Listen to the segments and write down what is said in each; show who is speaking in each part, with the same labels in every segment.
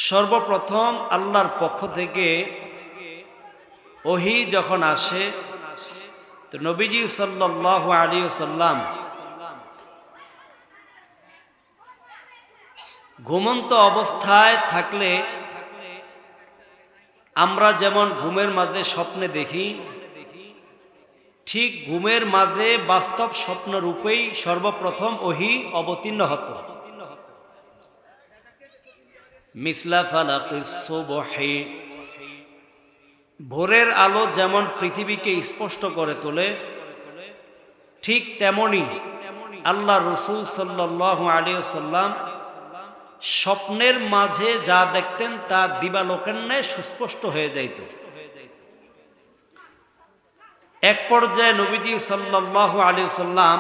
Speaker 1: সর্বপ্রথম আল্লাহর পক্ষ থেকে ওহী যখন আসে তো নবীজি সাল্লাল্লাহু আলাইহি ওয়াসাল্লাম ঘুমন্ত অবস্থায় থাকলে আমরা যেমন ঘুমের মাঝে স্বপ্নে দেখি, ঠিক ঘুমের মাঝে বাস্তব স্বপ্ন রূপেই সর্বপ্রথম ওহী অবতীর্ণ হতো। মিসলা ফালাকিস সুবহি, ভোরের আলো যেমন পৃথিবীকে স্পষ্ট করে তোলে, ঠিক তেমনি আল্লাহ রাসূল সাল্লাল্লাহু আলাইহি ওয়াসাল্লাম স্বপ্নের মাঝে যা দেখতেন তা দিবালোকের ন্যায় সুস্পষ্ট হয়ে যাইত। এক পর্যায়ে নবীজি সাল্লাল্লাহু আলাইহি ওয়াসাল্লাম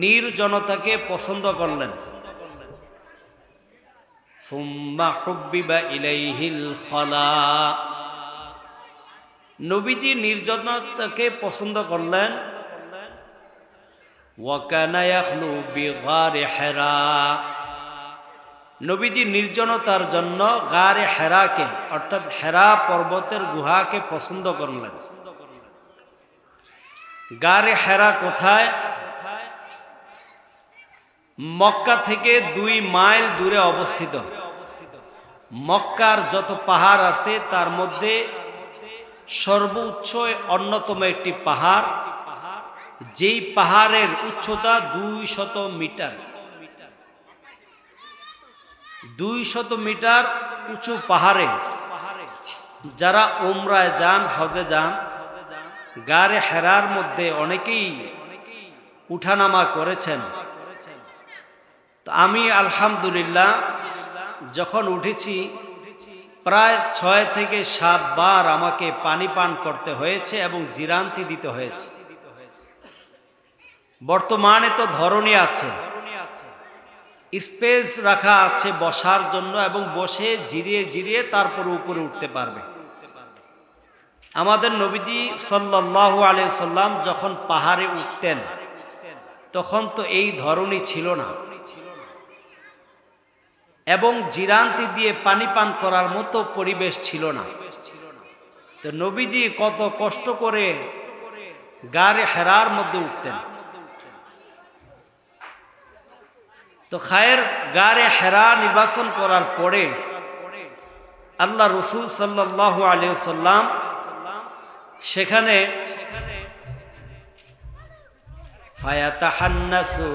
Speaker 1: নির্জনতাকে পছন্দ করলেন। ফুম্মা হুব্বিবা ইলাইহিল খালা, নবীজি নির্জনতাকে পছন্দ করলেন। ওয়া কানা ইয়াখলু বিগারে হিরা, নবীজি নির্জনতার জন্য গারে হেরাকে অর্থাৎ হেরা পর্বতের গুহাকে পছন্দ করলেন। গারে হেরা কোথায়? মক্কা থেকে 2 মাইল দূরে অবস্থিত। মক্কার যত পাহাড় আছে তার মধ্যে সর্বোচ্চ অন্যতম একটি পাহাড়, যেই পাহাড়ের উচ্চতা 200 মিটার। 200 মিটার উঁচু পাহাড়ে যারা উমরায় যান, হজে যান, গারে হেরার মধ্যে অনেকেই উঠানামা করেছেন। তো আমি আলহামদুলিল্লাহ যখন উঠেছি প্রায় 6 থেকে 7 বার আমাকে পানি পান করতে হয়েছে এবং জিরান্তি দিতে হয়েছে। বর্তমানে তো ধরনী আছে, স্পেস রাখা আছে বসার জন্য এবং বসে জিরিয়ে জিরিয়ে তারপর উপরে উঠতে পারবে। আমাদের নবীজি সাল্লাল্লাহু আলাইহি ওয়াসাল্লাম যখন পাহাড়ে উঠতেন তখন তো এই ধরনী ছিল না এবং জিরান্তি দিয়ে পানি পান করার মতো পরিবেশ ছিল না। তো নবীজি কত কষ্ট করে গারে হেরার মধ্যে উঠতেন। তো খায়ের গারে হেরা নির্বাচন করার পরে আল্লাহ রাসূল সাল্লাল্লাহু আলাইহি ওয়াসাল্লাম সেখানে ফায়াতাহান্নাসু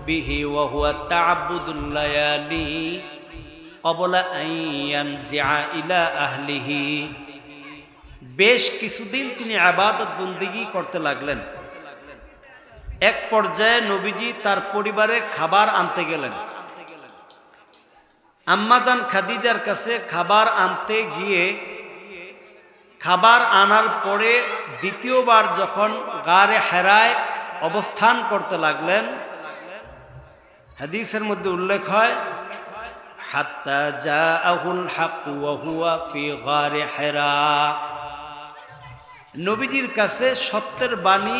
Speaker 1: বিহি ওয়া হুয়া তা'আব্বুদুল লায়ালি ক্বাবলা আন ইয়ানজিআ ইলা আহলিহি, বেশ কিছুদিন তিনি ইবাদত বন্দেগী করতে লাগলেন। এক পর্যায়ে নবীজি তার পরিবারে খাবার আনতে গেলেন। আম্মাজান খাদিজার কাছে খাবার আনতে গিয়ে খাবার আনার পরে দ্বিতীয়বার যখন গারে হেরায় অবস্থান করতে লাগলেন, হাদিসের মধ্যে উল্লেখ হয় হাত্তা জাআহুল হাক্কু ওয়া হুয়া ফি গারে হেরা, নবীজির কাছে সত্যের বাণী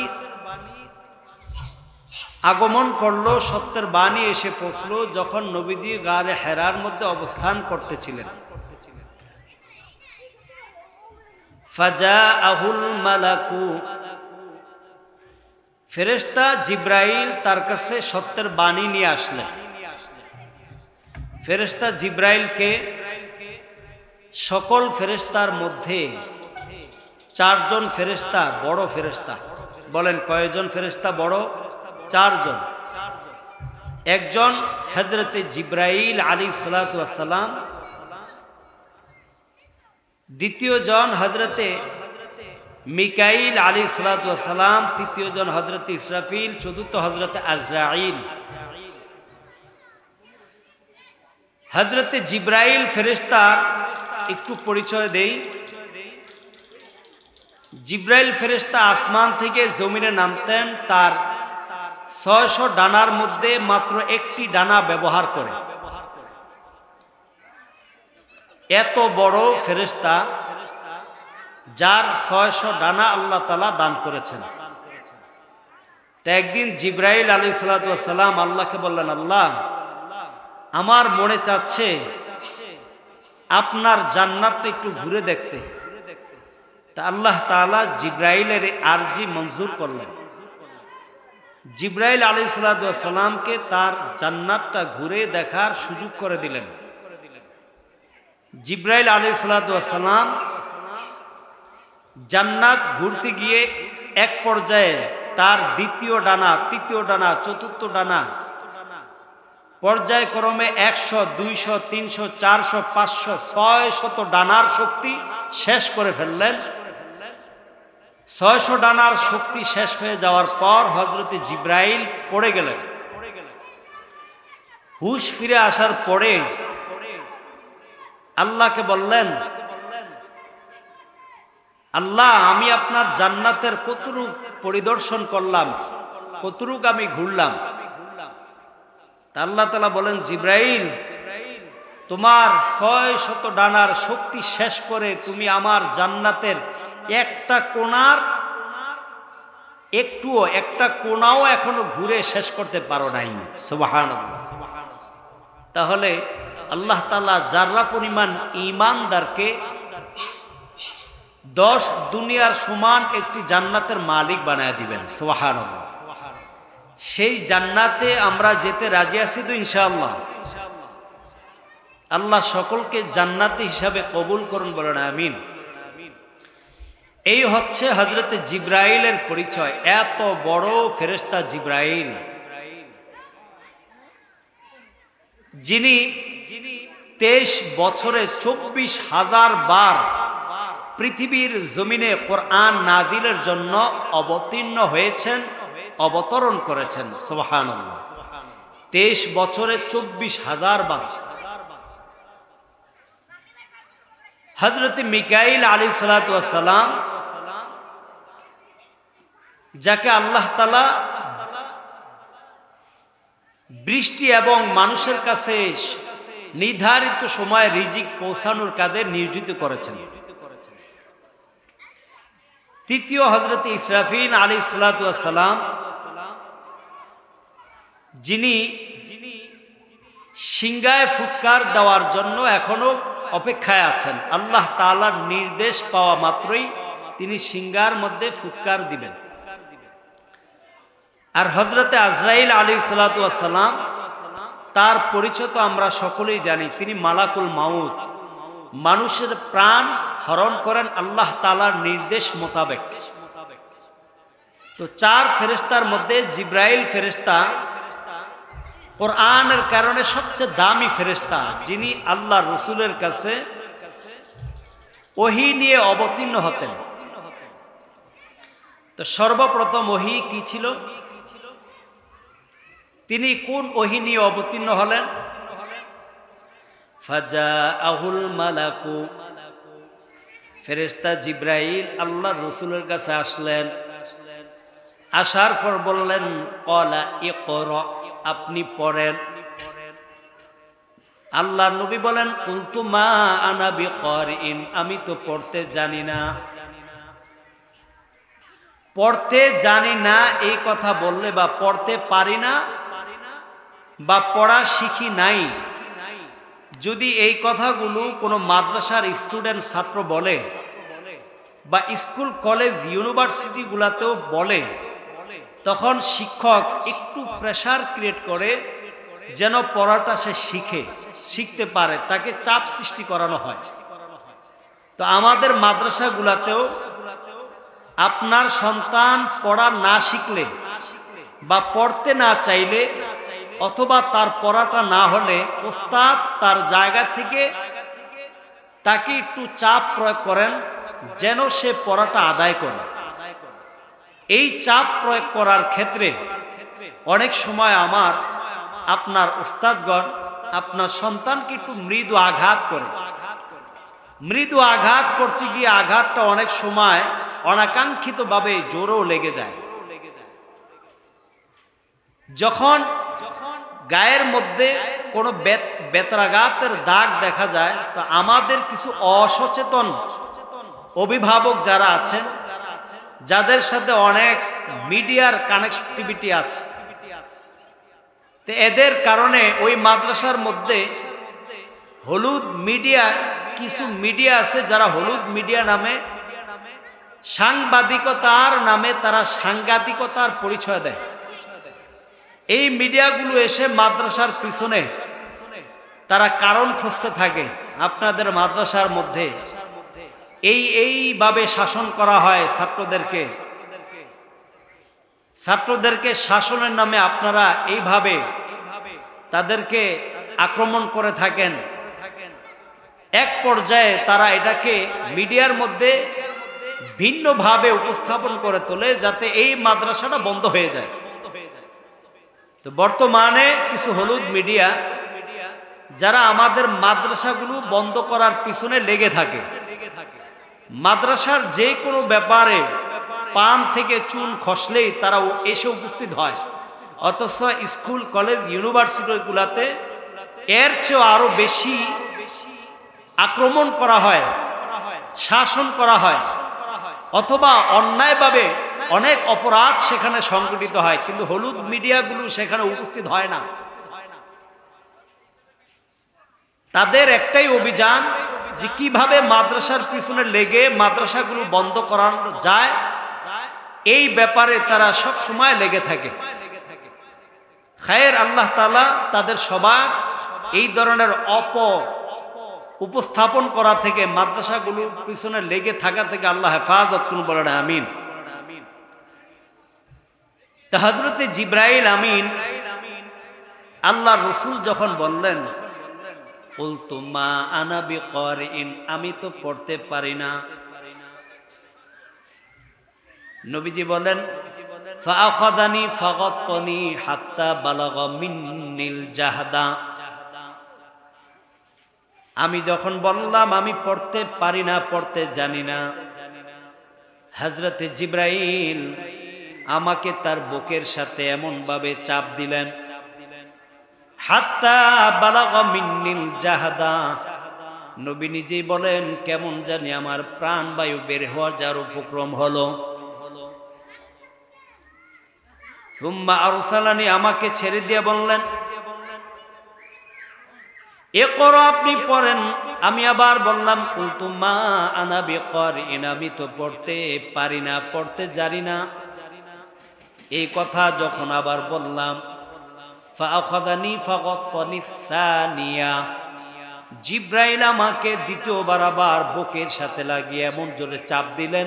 Speaker 1: আগমন করলো, সত্যের বাণী এসে পৌঁছলো যখন নবীজি গারে হেরার মধ্যে অবস্থান করতেছিলেন। ফাজাআহুল মালাকু, ফেরেশতা জিব্রাইল তার কাছে সত্যের বাণী নিয়ে আসলেন। ফেরেশতা জিব্রাইলকে সকল ফেরেশতার মধ্যে 4 জন ফেরেশতা বড় ফেরেশতা, বলেন কয়জন ফেরেশতা বড়? 4 জন। একজন হযরতে জিব্রাইল আলাইহিস সালাতু ওয়াস সালাম, দ্বিতীয় জন হযরতে মিকাইল আলাইহিস সালাতু ওয়াস সালাম, তৃতীয় জন হযরতে ইসরাফিল, চতুর্থ হযরতে আজরাইল। হযরতে জিব্রাইল ফেরেশতার একটু পরিচয় দেই। জিব্রাইল ফেরেশতা আসমান থেকে জমিনে নামতেন, তার 600 ডানার মধ্যে মাত্র 1টি ডানা ব্যবহার করে। এত বড় ফেরেশতা যার 600 ডানা আল্লাহ তাআলা দান করেছেন। তা একদিন জিব্রাইল আলাইহিস সালাতু ওয়াস সালাম আল্লাহকে বললেন, আল্লাহ, আমার মনে চাচ্ছে আপনার জান্নাতটা একটু ঘুরে দেখতে। তা আল্লাহ তাআলা জিব্রাইলের আরজি মঞ্জুর করলেন। জিব্রাইল আলাইহিস সালামকে তার জান্নাতটা ঘুরে দেখার সুযোগ করে দিলেন। জিব্রাইল আলাইহিস সালাম জান্নাত ঘুরতে গিয়ে এক পর্যায়ে তার দ্বিতীয় ডানা, তৃতীয় ডানা, চতুর্থ ডানা পর্যায়ক্রমে 100, 200, 300, 400, 500, 600 ডানার শক্তি শেষ করে ফেললেন। 600 ডানার শক্তি শেষ হয়ে যাওয়ার পর হযরত জিব্রাইল পড়ে গেলেন। হুশ ফিরে আসার পরে আল্লাহকে বললেন, আল্লাহ, আমি আপনার জান্নাতের কতটুক পরিদর্শন করলাম, কতটুক আমি ঘুরলাম। তা আল্লাহ তাআলা বলেন, জিব্রাইল, তোমার 600 ডানার শক্তি শেষ করে তুমি আমার জান্নাতের একটা কোণার একটা কোণাও এখনো ঘুরে শেষ করতে পারো নাই। সুবহানাল্লাহ। তাহলে আল্লাহ তাআলা যারা পরিমাণ ঈমানদারকে 10 দুনিয়ার সমান একটি জান্নাতের মালিক বানায় দিবেন। সুবহানাল্লাহ। সেই জান্নাতে আমরা যেতে রাজি আছি তো ইনশাআল্লাহ? আল্লাহ সকলকে জান্নাতি হিসাবে কবুল করুন, বলেন আমিন। এই হচ্ছে হযরত জিব্রাইলের পরিচয়। এত বড় ফেরেশতা জিব্রাইল, যিনি 23 বছরে 24,000 বার পৃথিবীর জমিনে কোরআন নাজিলের জন্য অবতীর্ণ হয়েছেন, অবতরণ করেছেন। সুবহানাল্লাহ। 23 বছরে 24,000 বার। হযরত মিকাইল আলাইহিস সালাম, যাকে আল্লাহ তাআলা বৃষ্টি এবং মানুষের কাছে নির্ধারিত সময়ে রিজিক পৌঁছানোর কাজে নিয়োজিত করেছেন। তৃতীয় হযরত ইসরাফিল আলাইহিস সালাম, যিনি সিংহায় ফুৎকার দেওয়ার জন্য এখনো অপেক্ষায় আছেন। আল্লাহ তাআলার নির্দেশ পাওয়া মাত্রই তিনি সিংহার মধ্যে ফুৎকার দিবেন। আর হযরতে আজরাইল আলাইহিস সালাম, তার পরিচয় তো আমরা সকলেই জানি। তিনি মালাকুল মাউত, মানুষের প্রাণ হরণ করেন আল্লাহ তাআলার নির্দেশ মোতাবেক। তো 4 ফেরেশতার মধ্যে জিব্রাইল ফেরেশতা কোরআনের কারণে সবচেয়ে দামি ফেরেশতা, যিনি আল্লাহ রসুলের কাছে ওহী নিয়ে অবতীর্ণ হতেন। তো সর্বপ্রথম ওহী কি ছিল? তিনি কোন ওহী নিয়ে অবতীর্ণ হলেন? ফাজাআহুল মালাকু, ফেরেশতা জিব্রাইল আল্লাহ রসুলের কাছে আসলেন। আসার পর বললেন, ক্বালা ইকরা, আপনি পড়েন। আল্লাহ নবী বলেন, কুলতু মা আনা বিকারিন, আমি তো পড়তে জানি না। পড়তে জানি না এই কথা বললে বা পড়তে পারি না বা পড়া শিখি নাই, যদি এই কথাগুলো কোনো মাদ্রাসার স্টুডেন্ট ছাত্র বলে বা স্কুল কলেজ ইউনিভার্সিটি গুলাতেও বলে, তখন শিক্ষক একটু প্রেসার ক্রিয়েট করে যেন পড়াটা সে শিখতে পারে, তাকে চাপ সৃষ্টি করানো হয়। তো আমাদের মাদ্রাসাগুলাতেও আপনার সন্তান পড়া না শিখলে বা পড়তে না চাইলে অথবা তার পড়াটা না হলে ওস্তাদ তার জায়গা থেকে তাকে একটু চাপ প্রয়োগ করেন যেন সে পড়াটা আদায় করে। এই চাপ প্রয়োগ করার ক্ষেত্রে অনেক সময় আপনার উস্তাদগণ আপনার সন্তানকে একটু মৃদু আঘাত করে। মৃদু আঘাত করতে গিয়ে আঘাতটা অনেক সময় অনাকাঙ্ক্ষিতভাবে জোরেও লেগে যায়। যখন গায়ের মধ্যে কোনো বেত্রাঘাতের দাগ দেখা যায়, তো আমাদের কিছু অসচেতন অভিভাবক যারা আছেন, যাদের সাথে অনেক মিডিয়ার কানেক্টিভিটি আছে, তো এদের কারণে ওই মাদ্রাসার মধ্যে হলুদ মিডিয়া, কিছু মিডিয়া আছে যারা হলুদ মিডিয়া নামে সাংবাদিকতার নামে তারা সাংঘাতিকতার পরিচয় দেয়। এই মিডিয়াগুলো এসে মাদ্রাসার পিছনে তারা কারণ খুঁজতে থাকে, আপনাদের মাদ্রাসার মধ্যে এইভাবে শাসন করা হয় ছাত্রদেরকে শাসনের নামে আপনারা এইভাবে তাদেরকে আক্রমণ করে থাকেন। এক পর্যায়ে তারা এটাকে মিডিয়ার মধ্যে ভিন্নভাবে উপস্থাপন করে তোলে যাতে এই মাদ্রাসাটা বন্ধ হয়ে যায়। তো বর্তমানে কিছু হলুদ মিডিয়া যারা আমাদের মাদ্রাসাগুলো বন্ধ করার পিছনে লেগে থাকে, মাদ্রাসার যে কোনো ব্যাপারে পান থেকে চুন খসলেই তারা এসে উপস্থিত হয়, অথচ স্কুল কলেজ ইউনিভার্সিটিগুলোতে এর চেয়ে আরো বেশি আক্রমণ করা হয়, শাসন করা হয়, অথবা অন্যায়ভাবে অনেক অপরাধ সেখানে সংঘটিত হয়, কিন্তু হলুদ মিডিয়াগুলো সেখানে উপস্থিত হয় না। তাদের একটাই অভিযান যে কিভাবে মাদ্রাসার পিছনে লেগে মাদ্রাসাগুলো বন্ধ করানো যায়, এই ব্যাপারে তারা সব সময় লেগে থাকে। খায়ের আল্লাহ তাআলা তাদের সবার এই ধরনের উপস্থাপন করা থেকে, মাদ্রাসাগুলোর পিছনে লেগে থাকা থেকে আল্লাহ হেফাজত করুন, বলেন আমিন। তা হযরতে জিবরাইল আমিন আল্লাহ রসুল যখন বললেন, কুলতু মা আনা বিকারিন, আমি তো পড়তে পারি না। নবীজি বলেন, ফাআখাযানি ফাগাত্তানি হাত্তা বালাগা মিন্নিল জাহদা। আমি যখন বললাম আমি পড়তে পারি না, পড়তে জানি না, হযরতে জিবরাইল আমাকে তার বুকের সাথে এমন ভাবে চাপ দিলেন, হাত্তা বালাগা মিন্নিল জাহদা। নবী নিজেই বলেন কেমন জানি আমার প্রাণবায়ু বের হওয়া যার উপক্রম হলো। সুম্মা আরসালানি, আমাকে ছেড়ে দিয়ে বললেন, ইকরা, আপনি পড়েন। আমি আবার বললাম, কুলতু মা আনা বিকারিন, আমি তো পড়তে পারি না, পড়তে জানি না। এই কথা যখন আবার বললাম, ফাআখাযানি ফাগাত্তানি সানিয়া, জিবরাইল আমাকে দ্বিতীয়বার আবার বুকের সাথে লাগিয়ে এমন জোরে চাপ দিলেন,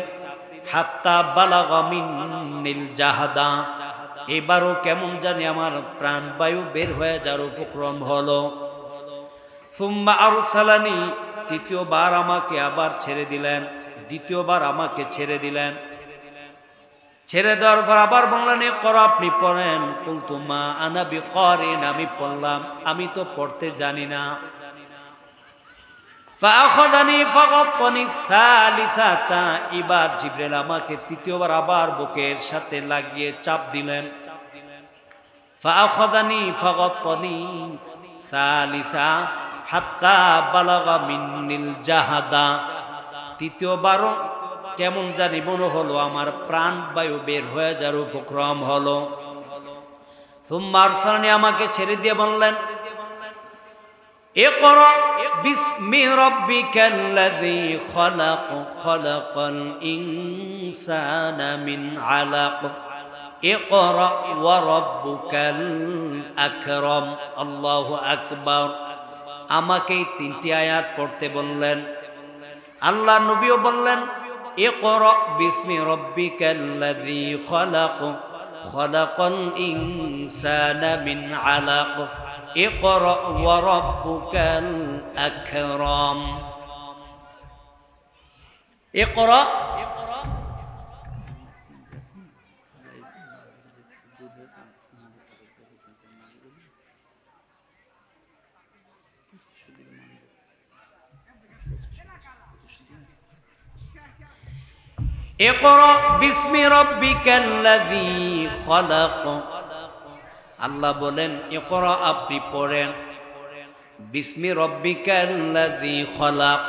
Speaker 1: হাত্তা বালাগা মিন্নিল জাহদা। এবারও কেমন জানি আমার প্রাণবায়ু বের হয়ে যাওয়ার উপক্রম হলো। সুম্মা আরসালানি, তৃতীয়বার আমাকে আবার ছেড়ে দিলেন, দ্বিতীয়বার আমাকে ছেড়ে দিলেন। ছেড়ে দেওয়ার পর আবার বললেন, ইকরা, আপনি পড়েন। কুলতু মা আনা বিকারিন, আমি পড়লাম আমি তো পড়তে জানি না। ফাআখাযানি ফাগাত্তানি সালিসাতা, এবার জিবরাইল আমাকে তৃতীয়বার আবার বুকের সাথে লাগিয়ে চাপ দিলেন। ফাআখাযানি ফাগাত্তানি সালিসা হাত্তা বালাগা মিন্নিল জাহাদা। তৃতীয়বারও কেমন জানি মনে হলো আমার প্রাণবায়ু বের হয়ে যাওয়ার উপক্রম হলো। সুম্মা আরসালানি, আমাকে ছেড়ে দিয়ে বললেন, ইকরা বিসমি রাব্বিকাল্লাযী খালাক, খালাকাল ইনসানা মিন আলাক, ইকরা ওয়া রাব্বুকাল আকরাম। আল্লাহু আকবার। আমাকে এই তিনটি আয়াত পড়তে বললেন। আল্লাহ নবীও বললেন, ইকরা বিসমি রাব্বিকাল্লাযী খালাক, খালাকাল ইনসানা মিন আলাক, ইকরা ওয়া রাব্বুকাল আকরাম। ইকরা, ইকরা বিসমি রাব্বিকাল্লাযী খালাক। আল্লাহ বলেন, ইকরা, আপনি পড়েন, বিসমি রাব্বিকাল্লাযী খালাক,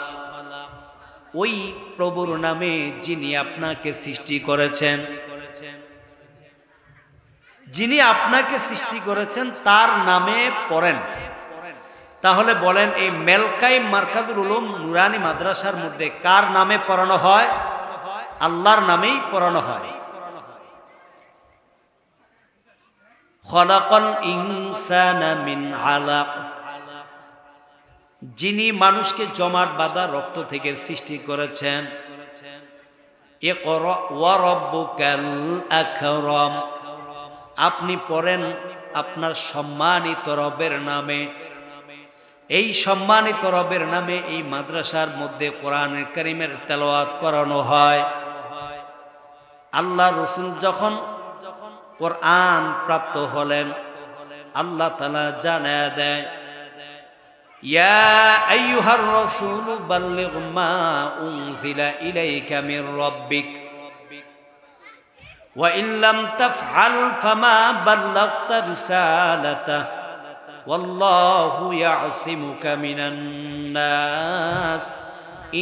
Speaker 1: ওই প্রভুর নামে যিনি আপনাকে সৃষ্টি করেছেন। যিনি আপনাকে সৃষ্টি করেছেন তার নামে পড়েন। তাহলে বলেন এই মেলকাই মারকাজুল উলুম নুরানি মাদ্রাসার মধ্যে কার নামে পড়ানো হয়? আল্লাহর নামেই পড়ানো হয়। খলাকাল ইনসানা মিন আলাক, যিনি মানুষকে জমাট বাঁধা রক্ত থেকে সৃষ্টি করেছেন। ইকরা ওয়া রাব্বুকাল আকরাম, আপনি পড়েন আপনার সম্মানিত রবের নামে। এই সম্মানিত রবের নামে এই মাদ্রাসার মধ্যে কোরআনুল কারীমের তেলাওয়াত করানো হয়। আল্লাহ রাসূল যখন কোরআন প্রাপ্ত হলেন, আল্লাহ তাআলা জানায়া দেয়, ইয়া আইয়ুহার রাসূলু বাল্লিগ মা উনজিলা ইলাইকা মির রাব্বিক ওয়া ইন লাম তাফআল ফামা বাল্লাগতা রিসালাতাহু ওয়াল্লাহু ইয়াসিমুকা মিনান নাস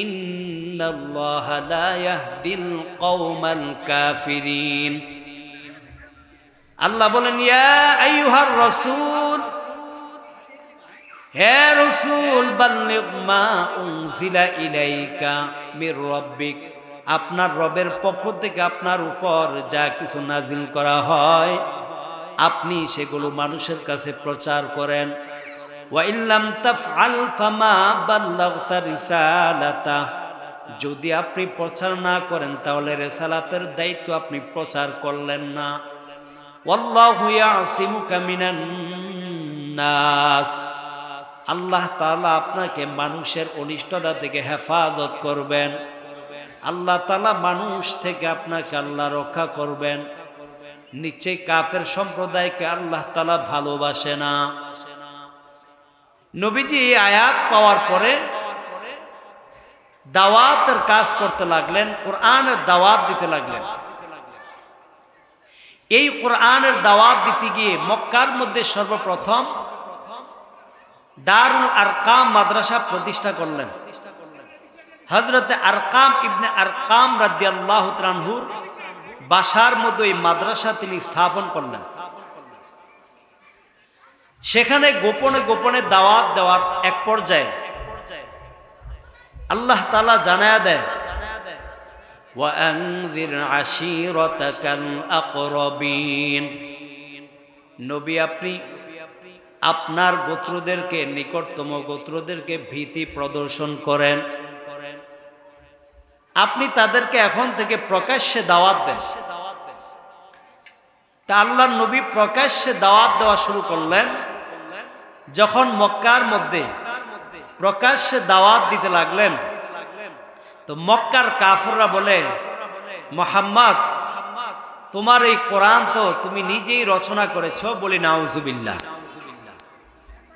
Speaker 1: ইন্নাল্লাহা লা ইয়াহদিল কওমাল কাফিরিন। আল্লাহ বলেন, ইয়া আইয়ুহার রাসূল, হে রাসূল, বাল্লিগ মা উনজিলা ইলাইকা মির রাব্বিক, আপনার রবের পক্ষ থেকে আপনার উপর যা কিছু নাজিল করা হয় আপনি সেগুলো মানুষের কাছে প্রচার করেন। ওয়া ইল্লাম তাফআল ফামা বাল্লাগতা রিসালাতাহু, যদি আপনি প্রচার না করেন তাহলে রিসালাতের দায়িত্ব আপনি প্রচার করলেন না। ওয়াল্লাহু ইয়াসিমুকা মিনান নাস, আল্লাহ তাআলা আপনাকে মানুষের অনিষ্টতা থেকে হেফাজত করবেন। আল্লাহ তাআলা মানুষ থেকে আপনাকে আল্লাহ রক্ষা করবেন। নিশ্চয় কাফের সম্প্রদায়কে আল্লাহ তাআলা ভালোবাসে না। নবীজি এই আয়াত পাওয়ার পরে দাওয়াতের কাজ করতে লাগলেন, কোরআনের দাওয়াত দিতে লাগলেন। এই কোরআনের দাওয়াত দিতে গিয়ে মক্কার মধ্যে সর্বপ্রথম দারুল আরকাম মাদ্রাসা প্রতিষ্ঠা করলেন। হযরতে আরকাম ইবনে আরকাম রাদিয়াল্লাহু তাআলা আনহুর বাসার মধ্যে এই মাদ্রাসা তিনি স্থাপন করলেন। সেখানে গোপনে গোপনে দাওয়াত দেওয়ার এক পর্যায়ে আল্লাহ তাআলা জানায়া দেয়, ওয়া আনযির আশীরাতাকাল আকরাবিন, নবী আপনি আপনার গোত্রদেরকে, নিকটতম গোত্রদেরকে ভীতি প্রদর্শন করেন। আপনি তাদেরকে এখন থেকে প্রকাশ্যে দাওয়াত দেন। তা আল্লাহর নবী প্রকাশ্যে দাওয়াত দেওয়া শুরু করলেন। যখন মক্কার মধ্যে প্রকাশ্যে দাওয়াত দিতে লাগলেন তো মক্কার কাফেররা বলে, মুহাম্মদ তোমার এই কোরআন তো তুমি নিজেই রচনা করেছো। বলি নাউজুবিল্লাহ।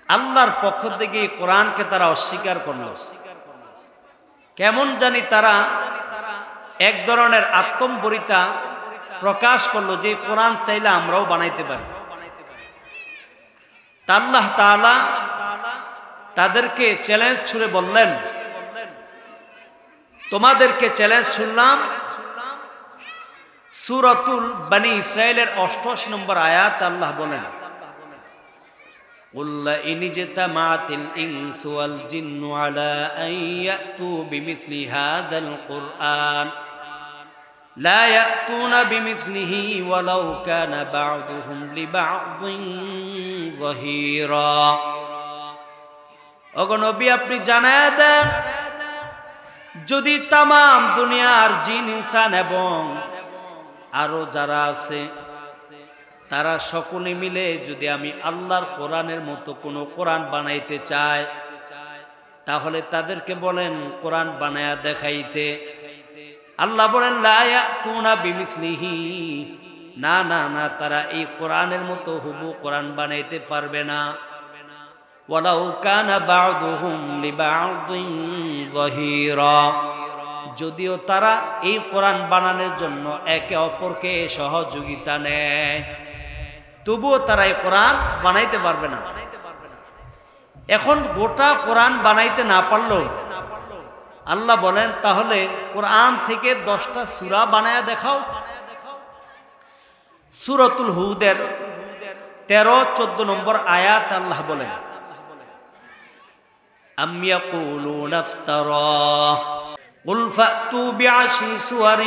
Speaker 1: আল্লাহর পক্ষ থেকে এই কোরআনকে তারা অস্বীকার করলো। কেমন জানি তারা এক ধরনের আত্মম্বরিতা প্রকাশ করলো যে কোরআন চাইলে আমরাও বানাইতে পারি। আল্লাহ তাআলা তাদেরকে চ্যালেঞ্জ ছুড়ে বললেন, তোমাদেরকে চ্যালেঞ্জ ছুড়লাম। সূরাতুল বনী ইসরাঈলের 88 নম্বর আয়াত আল্লাহ বলেন, قُلْ إِنِ اجْتَمَعَتِ الْإِنسُ وَالْجِنُّ عَلَىٰ أَن يَأْتُوا بِمِثْلِ هَٰذَا الْقُرْآنِ لَا يَأْتُونَ بِمِثْلِهِ وَلَوْ كَانَ بَعْضُهُمْ لِبَعْضٍ ظَهِيرًا। ওগো নবী আপনি জানায়া দেন, যদি তাম দুনিয়ার জিন ইনসান এবং আরো যারা আছে তারা সকলে মিলে যদি আমি আল্লাহর কোরআনের মতো কোনো কোরআন বানাইতে চায় তাহলে তাদেরকে বলেন কোরআন বানায়া দেখাইতে। আল্লাহ বলেন লা ইয়াতুনা বিমিসলিহি, না না না, তারা এই কোরআনের মতো হুবহু কোরআন বানাইতে পারবে না। ওয়ালাউ কানা বা'দুহুম লিবা'দিন যাহিরা, যদিও তারা এই কোরআন বানানোর জন্য একে অপরকে সহযোগিতা নেয় তবুও তারা এই কোরআন বানাইতে পারবে না। এখন গোটা কোরআন বানাইতে না পারলেও আল্লাহ বলেন তাহলে কোরআন থেকে 10টা সূরা বানায়া দেখাও। সূরাতুল হুদের 13-14 নম্বর আয়াত আল্লাহ বলেন, আম ইয়াকুলুনা ইফতারাহ قل فأتوا بعشر سور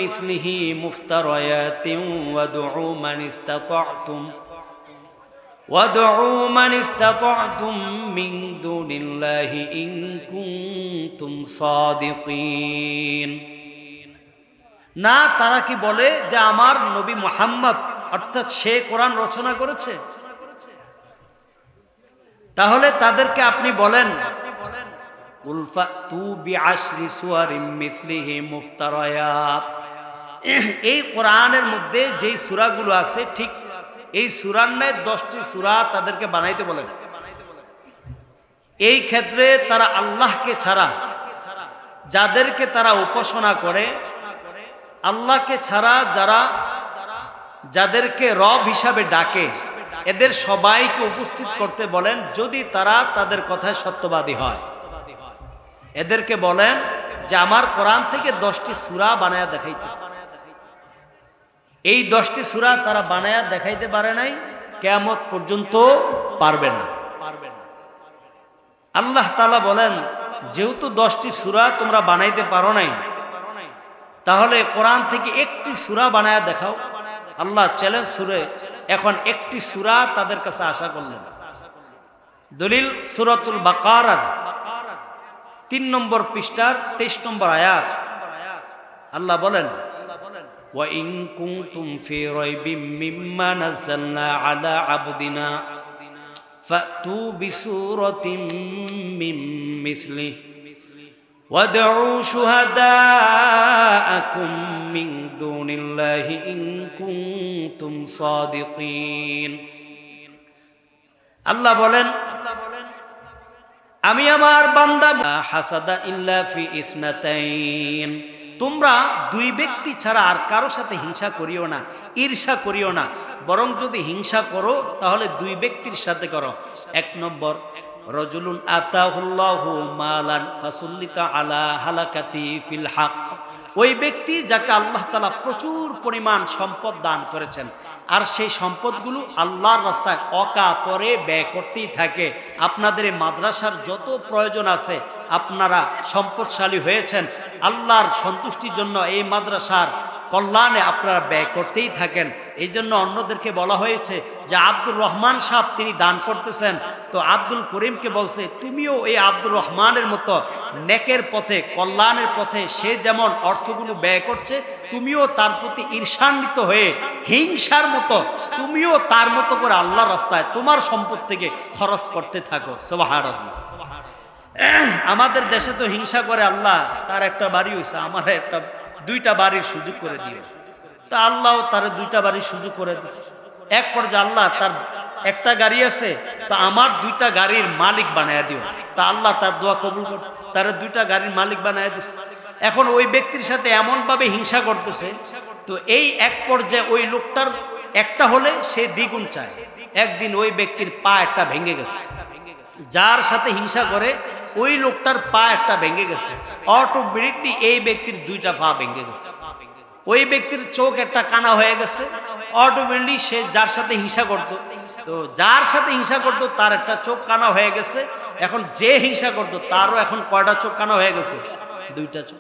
Speaker 1: مثله مفتريات وادعوا من استطعتم من دون الله إن كنتم صادقين না তারা কি বলে যে আমার নবী মুহাম্মদ অর্থাৎ সে কোরআন রচনা করেছে? তাহলে তাদেরকে আপনি বলেন কুল ফাতু বিআশরি সুওয়ারিন মিসলিহি মুফতারায়াত, এই কোরআনের মধ্যে যেই সূরাগুলো আছে ঠিক এই সূরার ন্যায় 10টি সূরা তাদেরকে বানাইতে বলেন। এই ক্ষেত্রে তারা আল্লাহকে ছাড়া যাদেরকে তারা উপাসনা করে, আল্লাহকে ছাড়া যাদেরকে রব হিসাবে ডাকে, এদের সবাইকে উপস্থিত করতে বলেন যদি তারা তাদের কথায় সত্যবাদী হয়। এদেরকে বলেন যে আমার কোরআন থেকে 10টি সূরা বানায়া দেখাইতে। এই 10টি সূরা তারা বানায়া দেখাইতে পারে নাই, কিয়ামত পর্যন্ত পারবে না। আল্লাহ তাআলা বলেন যেহেতু 10টি সূরা তোমরা বানাইতে পারো নাই, তাহলে কোরআন থেকে একটি সূরা বানায়া দেখাও। আল্লাহ চ্যালেঞ্জ ছুড়ে এখন একটি সূরা তাদের কাছে আশা করলেন। দলিল সূরাতুল বাকারার 3 নম্বর পৃষ্ঠার 23 নম্বর আয়াত। আল্লাহ বলেন ওয়া ইন কুনতুম ফি রাইবিম মিম্মা নাযালনা আলা আবদিনা ফাতু বিসূরাতিন মিন মিসলিহি ওয়াদউ শুহাদাআকুম মিন দুনিল্লাহি ইন কুনতুম সাদিকিন। আল্লাহ বলেন আমি আমার বান্দা হাসাদা ইল্লা ফি ইসনাতাইন, তোমরা 2 ব্যক্তি ছাড়া আর কারো সাথে হিংসা করিও না, ঈর্ষা করিও না, বরং যদি হিংসা করো তাহলে 2 ব্যক্তির সাথে করো। 1 নম্বর রাজুলুন আতাহুল্লাহু মালান ফাসুল্লিতা আলা হালাকাতি ফিল হক, ওই ব্যক্তি যাকে আল্লাহ তাআলা প্রচুর পরিমাণ সম্পদ দান করেছেন আর সেই সম্পদগুলো আল্লাহর রাস্তায় অকাতরে ব্যয় করতেই থাকে। আপনাদের এই মাদ্রাসার যত প্রয়োজন আছে, আপনারা সম্পদশালী হয়েছেন, আল্লাহর সন্তুষ্টির জন্য এই মাদ্রাসার কল্যাণে আপনারা ব্যয় করতেই থাকেন। এই জন্য অন্যদেরকে বলা হয়েছে যে আব্দুর রহমান সাহেব তিনি দান করতেছেন, তো আব্দুল করিমকে বলছে তুমিও এই আব্দুর রহমানের মতো নেকের পথে, কল্যাণের পথে সে যেমন অর্থগুলো ব্যয় করছে, তুমিও তার প্রতি ঈর্ষান্বিত হয়ে হিংসার মতো তুমিও তার মতো করে আল্লাহর রাস্তায় তোমার সম্পদ থেকে খরচ করতে থাকো। সুবহানাল্লাহ। আমাদের দেশে তো হিংসা করে আল্লাহ তার একটা বাড়ি হয়েছে, আমার একটা 2টা বাড়ির সুযোগ করে দিয়ে, তা আল্লাহ তার 2টা বাড়ির সুযোগ করে দিচ্ছে। এক পর্যায়ে আল্লাহ তার একটা গাড়ি আছে, তা আমার 2টা গাড়ির মালিক বানায় দিও, তা আল্লাহ তার দোয়া কবুল করছে, তার 2টা গাড়ির মালিক বানায় দিচ্ছে। এখন ওই ব্যক্তির সাথে এমনভাবে হিংসা করতেছে, তো এই এক পর্যায়ে ওই লোকটার একটা হলে সে দ্বিগুণ চায়। একদিন ওই ব্যক্তির পা একটা ভেঙে গেছে, যার সাথে হিংসা করে ওই লোকটার পা একটা ভেঙে গেছে, অটোমেটিকলি এই ব্যক্তির 2টা পা ভেঙে গেছে। ওই ব্যক্তির চোখ একটা কানা হয়ে গেছে, অটোমেটিকলি সে যার সাথে হিংসা করত, তো যার সাথে হিংসা করত তার একটা চোখ কানা হয়ে গেছে। এখন যে হিংসা করত তারও এখন কয়টা চোখ কানা হয়ে গেছে? 2টা চোখ।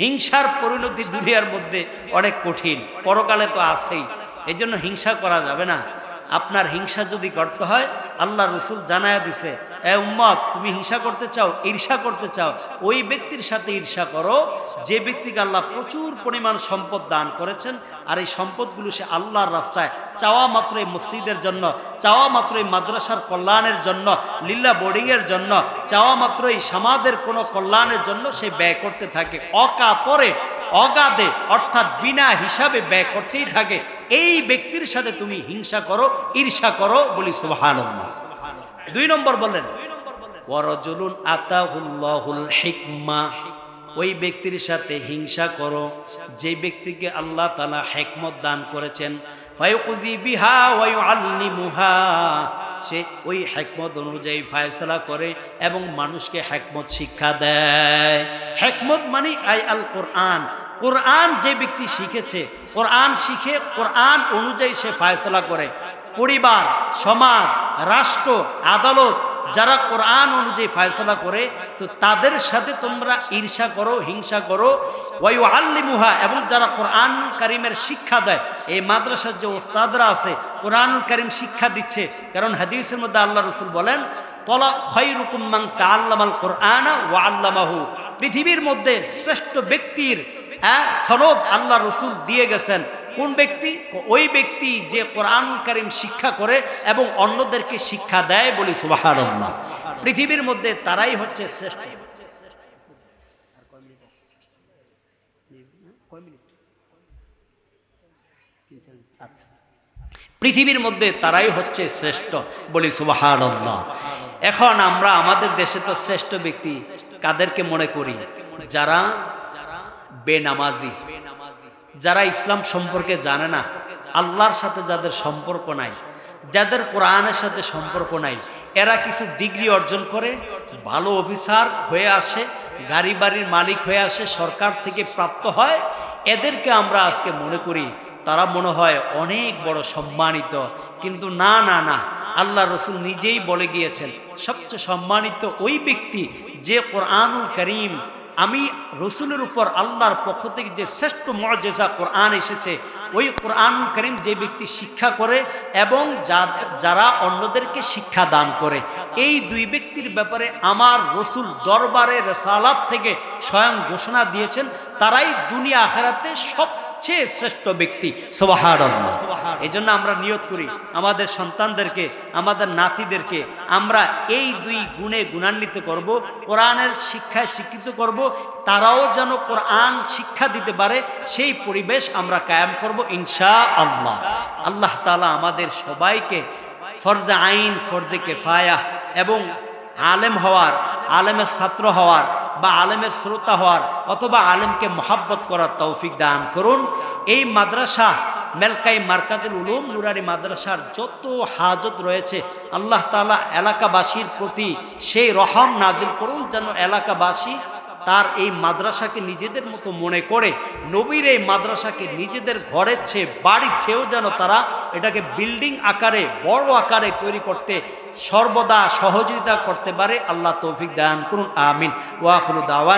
Speaker 1: হিংসার পরিণতি দুনিয়ার মধ্যে অনেক কঠিন, পরকালে তো আছেই। এই জন্য হিংসা করা যাবে না। আপনার হিংসা যদি করতে হয়, আল্লাহ রসুল জানায়া দিছে, এ উম্মত তুমি হিংসা করতে চাও, ঈর্ষা করতে চাও, ওই ব্যক্তির সাথে ঈর্ষা করো যে ব্যক্তিকে আল্লাহ প্রচুর পরিমাণ সম্পদ দান করেছেন, আর এই সম্পদগুলো সে আল্লাহর রাস্তায় চাওয়া মাত্র এই মসজিদের জন্য, চাওয়া মাত্র এই মাদ্রাসার কল্যাণের জন্য, লিল্লা বোর্ডিংয়ের জন্য, চাওয়া মাত্র এই সমাজের কোনো কল্যাণের জন্য সে ব্যয় করতে থাকে, অকাতরে অগাধে অর্থাৎ বিনা হিসাবে ব্যয় করতেই থাকে। এই ব্যক্তির সাথে তুমি হিংসা করো, ঈর্ষা করো, বলি সুবহানাল্লাহ। 2 নম্বর বলেন ওয়ারাজুলুন আতাহুল্লাহুল হিকমা, ওই ব্যক্তির সাথে হিংসা করো যে ব্যক্তিকে আল্লাহ তাআলা হিকমত দান করেছেন, ফায়ুকযি বিহা ওয়া ইউআল্লিমুহা, সে ওই হিকমত অনুযায়ী ফয়সালা করে এবং মানুষকে হিকমত শিক্ষা দেয়। হিকমত মানে আল কোরআন। কোরআন যে ব্যক্তি শিখেছে, কোরআন শিখে কোরআন অনুযায়ী সে ফয়সালা করে, পরিবার, সমাজ, রাষ্ট্র, আদালত যারা কোরআন অনুযায়ী ফয়সালা করে, তো তাদের সাথে তোমরা ঈর্ষা করো, হিংসা করো। ওয়া ইউআল্লিমুহা, এবং যারা কোরআন কারীমের শিক্ষা দেয়, এই মাদ্রাসার যে ওস্তাদরা আছে কোরআনুল কারীম শিক্ষা দিচ্ছে, কারণ হাদিসের মধ্যে আল্লাহ রাসূল বলেন তলা খায়রুকুম মান তাআল্লামাল কুরআনা ওয়া আল্লামাহু, পৃথিবীর মধ্যে শ্রেষ্ঠ ব্যক্তির সনদ আল্লাহ রাসূল দিয়ে গেছেন। কোন ব্যক্তি? ওই ব্যক্তি যে কোরআনুল কারীম শিক্ষা করে এবং অন্যদেরকে শিক্ষা দেয়। বলি সুবহানাল্লাহ। পৃথিবীর মধ্যে তারাই হচ্ছে শ্রেষ্ঠ। আচ্ছা, পৃথিবীর মধ্যে তারাই হচ্ছে শ্রেষ্ঠ। বলি সুবহানাল্লাহ। এখন আমরা আমাদের দেশে তো শ্রেষ্ঠ ব্যক্তি কাদেরকে মনে করি? যারা বেনামাজি, যারা ইসলাম সম্পর্কে জানে না, আল্লাহর সাথে যাদের সম্পর্ক নাই, যাদের কোরআনের সাথে সম্পর্ক নাই, এরা কিছু ডিগ্রি অর্জন করে, ভালো অফিসার হয়ে আসে, গাড়ি বাড়ির মালিক হয়ে আসে, সরকার থেকে প্রাপ্ত হয়, এদেরকে আমরা আজকে মনে করি তারা মনে হয় অনেক বড় সম্মানিত। কিন্তু না না না, আল্লাহ রসুল নিজেই বলে গিয়েছেন সবচেয়ে সম্মানিত ওই ব্যক্তি যে কোরআনুল কারীম, আমি রসুলের উপর আল্লাহর পক্ষ থেকে যে শ্রেষ্ঠ মুআজিজা কোরআন এসেছে, ওই কোরআনুল কারীম যে ব্যক্তি শিক্ষা করে এবং যারা অন্যদেরকে শিক্ষা দান করে, এই দুই ব্যক্তির ব্যাপারে আমার রসুল দরবারে রিসালাত থেকে স্বয়ং ঘোষণা দিয়েছেন তারাই দুনিয়া আখিরাতে সবচেয়ে শ্রেষ্ঠ ব্যক্তি। সুবহানাল্লাহ। এই জন্য আমরা নিয়ত করি আমাদের সন্তানদেরকে, আমাদের নাতিদেরকে আমরা এই দুই গুণে গুণান্বিত করব, কোরআনের শিক্ষায় শিক্ষিত করব, তারাও যেন কোরআন শিক্ষা দিতে পারে সেই পরিবেশ আমরা কায়েম করব ইনশাআল্লাহ। আল্লাহ তাআলা আমাদের সবাইকে ফরজে আইন, ফরজে কিফায়া এবং আলেম হওয়ার, আলেমের ছাত্র হওয়ার বা আলেমের শ্রোতা হওয়ার অথবা আলেমকে মহাব্বত করার তৌফিক দান করুন। এই মাদ্রাসা মেলকাই মারকাতুল উলুম নুরানি মাদ্রাসার যত হাজত রয়েছে আল্লাহ তাআলা এলাকাবাসীর প্রতি সেই রহম নাজিল করুন, যেন এলাকাবাসী তার এই মাদ্রাসাকে নিজেদের মতো মনে করে নবীর এই মাদ্রাসাকে নিজেদের ঘরের চেয়ে, বাড়ির চেয়েও যেন তারা এটাকে বিল্ডিং আকারে, বড় আকারে তৈরি করতে সর্বদা সহযোগিতা করতে পারে। আল্লাহ তৌফিক দান করুন। আমিন। ওয়া আখিরু দাওয়ানা।